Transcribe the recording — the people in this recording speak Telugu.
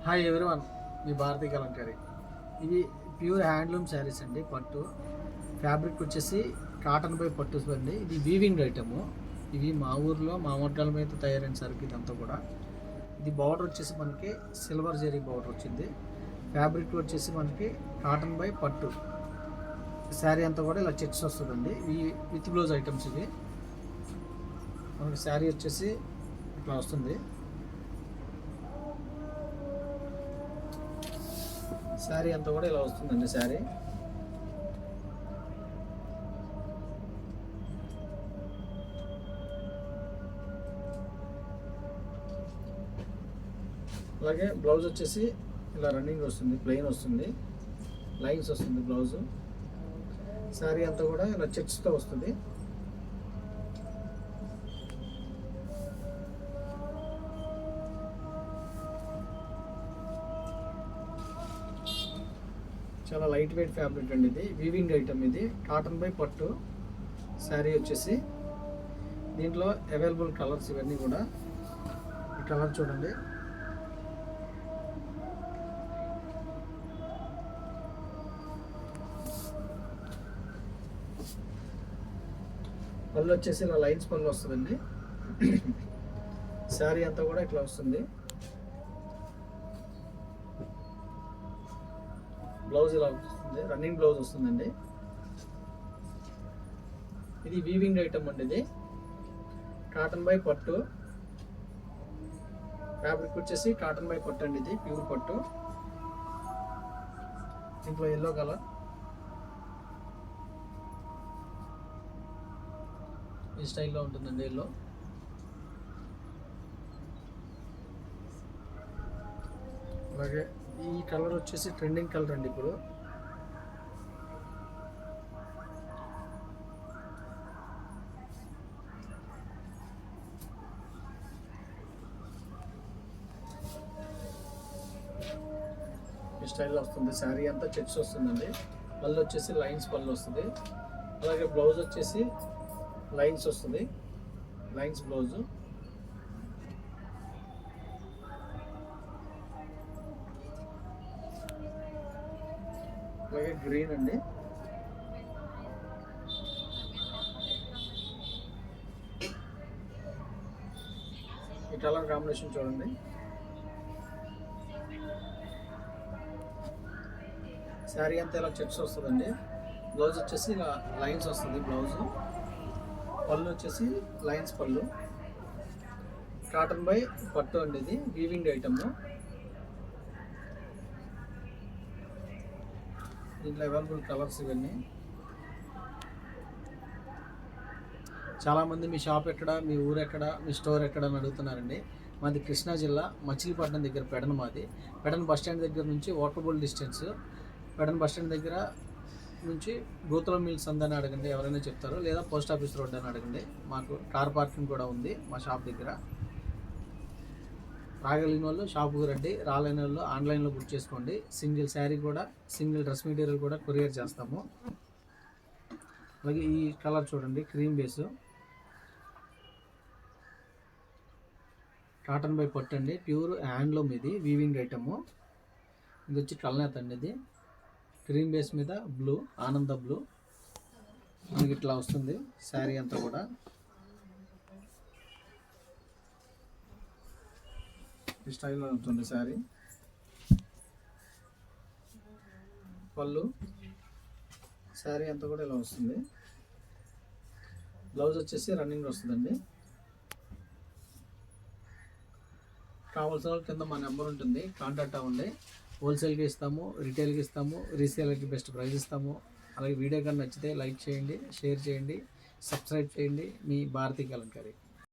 హాయ్ ఎవరీవన్, మీ భారతీ కలంకారీ. ఇవి ప్యూర్ హ్యాండ్లూమ్ శారీస్ అండి. పట్టు ఫ్యాబ్రిక్ వచ్చేసి కాటన్ బై పట్టు అండి. ఇది వీవింగ్ ఐటము. ఇవి మా ఊర్లో మా మొక్కల మీద తయారైన సరుకు ఇదంతా కూడా. ఇది బార్డర్ వచ్చేసి మనకి సిల్వర్ జరీ బార్డర్ వచ్చింది. ఫ్యాబ్రిక్ వచ్చేసి మనకి కాటన్ బై పట్టు. శారీ అంతా కూడా ఇలా చెక్స్ వస్తుందండి. ఇవి విత్ బ్లౌజ్ ఐటమ్స్. ఇవి మనకి శారీ వచ్చేసి ఇట్లా వస్తుంది. శారీ అంతా కూడా ఇలా వస్తుందండి. శారీ అలాగే బ్లౌజ్ వచ్చేసి ఇలా రన్నింగ్ వస్తుంది, ప్లెయిన్ వస్తుంది, లైన్స్ వస్తుంది బ్లౌజు. శారీ అంతా కూడా ఇలా చెక్స్తో వస్తుంది. చాలా లైట్ వెయిట్ ఫ్యాబ్రిక్ అండి. ఇది వీవింగ్ ఐటమ్. ఇది కాటన్ బై పట్టు శారీ వచ్చేసి. దీంట్లో అవైలబుల్ కలర్స్ ఇవన్నీ కూడా. ఈ కలర్ చూడండి, పళ్ళు వచ్చేసి ఇలా లైన్స్ పళ్ళు వస్తుందండి. శారీ అంతా కూడా ఇట్లా వస్తుంది. బ్లౌజ్ ఇలా వస్తుంది, రన్నింగ్ బ్లౌజ్ వస్తుందండి. ఇది వీవింగ్ ఐటమ్ అండి. ఇది కాటన్ బై పట్టు ఫ్యాబ్రిక్ వచ్చేసి కాటన్ బై పట్టు అండి. ఇది ప్యూర్ పట్టు. దీంట్లో ఎల్లో కలర్, ఈ స్టైల్లో ఉంటుందండి ఎల్లో. అలాగే ఈ కలర్ వచ్చేసి ట్రెండింగ్ కలర్ అండి ఇప్పుడు. ఈ స్టైల్లో వస్తుంది. శారీ అంతా చెక్స్ వస్తుందండి. పళ్ళు వచ్చేసి లైన్స్ పళ్ళు వస్తుంది. అలాగే బ్లౌజ్ వచ్చేసి లైన్స్ వస్తుంది, లైన్స్ బ్లౌజు. అలాగే గ్రీన్ అండి. ఈ కలర్ కాంబినేషన్ చూడండి. శారీ అంతా ఇలా చెక్స్ వస్తుందండి. బ్లౌజ్ వచ్చేసి ఇలా లైన్స్ వస్తుంది బ్లౌజు. పళ్ళు వచ్చేసి లైన్స్ పళ్ళు. కాటన్ బై పట్టు అండి. ఇది వీవింగ్ ఐటమ్. దీంట్లో అవైలబుల్ కలర్స్ ఇవన్నీ. చాలామంది మీ షాప్ ఎక్కడ, మీ ఊరు ఎక్కడ, మీ స్టోర్ ఎక్కడ అని అడుగుతున్నారండి. మాది కృష్ణా జిల్లా మచిలీపట్నం దగ్గర పెడన. మాది పెడన బస్ స్టాండ్ దగ్గర నుంచి walkable distance. Pedana bus stand దగ్గర నుంచి గోతుల మిల్స్ అందని అడగండి, ఎవరైనా చెప్తారు. లేదా పోస్ట్ ఆఫీస్ రోడ్ అని అడగండి. మాకు కార్ పార్కింగ్ కూడా ఉంది మా షాప్ దగ్గర. రాగలిగిన వాళ్ళు షాపుకు రండి, రాలేని వాళ్ళు ఆన్లైన్లో బుక్ చేసుకోండి. సింగిల్ శారీ కూడా, సింగిల్ డ్రెస్ మెటీరియల్ కూడా కొరియర్ చేస్తాము. అలాగే ఈ కలర్ చూడండి, క్రీమ్ బేసు, కాటన్ బై పట్టు అండి, ప్యూర్ హ్యాండ్లూమ్. ఇది వీవింగ్ ఐటము. ఇది వచ్చి కల్నేత అండి. ఇది క్రీమ్ బేస్ మీద బ్లూ, ఆనంద బ్లూ మనకి ఇట్లా వస్తుంది. శారీ అంతా కూడా ఈ స్టైల్లో ఉంటుంది శారీ. పళ్ళు, శారీ అంతా కూడా ఇలా వస్తుంది. బ్లౌజ్ వచ్చేసి రన్నింగ్ వస్తుందండి. కావాల్సిన వాళ్ళు కింద మా నెంబర్ ఉంటుంది, కాంటాక్ట్ అవ్వండి. హోల్సేల్కి ఇస్తాము, రిటైల్కి ఇస్తాము, రీసేలర్కి బెస్ట్ ప్రైస్ ఇస్తాము. అలాగే వీడియో కానీ నచ్చితే లైక్ చేయండి, షేర్ చేయండి, సబ్స్క్రైబ్ చేయండి. మీ భారతీ కలంకారీ.